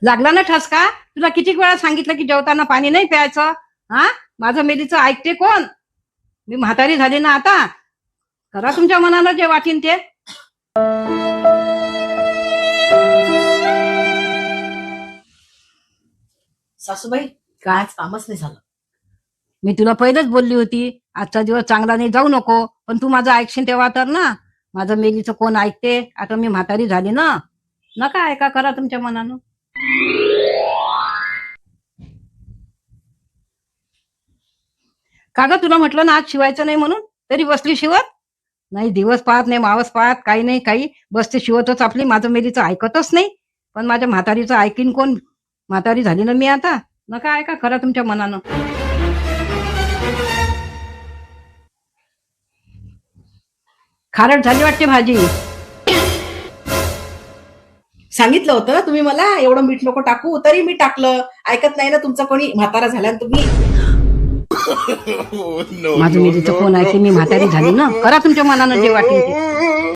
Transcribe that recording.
लागला ना ठसका? तुला किती वेळा सांगितलं की जेवताना पाणी नाही प्यायचं? हा, माझं मेलीचं ऐकते कोण? मी म्हातारी झाली ना आता. करा तुमच्या मनानं जे वाटेन ते. सासूबाई काय कामच नाही झालं. मी तुला पहिलेच बोलली होती आजचा दिवस चांगला नाही, जाऊ नको. पण तू माझं ऐकशील तेव्हा तर ना. माझं मेलीचं कोण ऐकते? आता मी म्हातारी झाली ना. नका ऐका, करा तुमच्या मनानं. का ग, तुला म्हटलं ना आज शिवायचं नाही म्हणून, तरी बसली शिवत? नाही दिवस पाहत नाही मावस पाहत काही नाही, काही बसते शिवतच आपली. माझं मेलीचं ऐकतच नाही. पण माझ्या म्हातारीचं ऐकीन कोण? म्हातारी झाली ना मी आता. नका ऐका, करा तुमच्या मनानं. खारट झाली वाटते भाजी. सांगितलं होतं तुम्ही मला एवढं मीठ नको टाकू, तरी मी टाकलं. ऐकत नाही ना तुमचं कोणी. म्हातारा झाल्या तुम्ही. माझं मेलीचं कोण ऐकेन? मी म्हातारी झाली ना. करा तुमच्या मनानं जे वाटेल ते.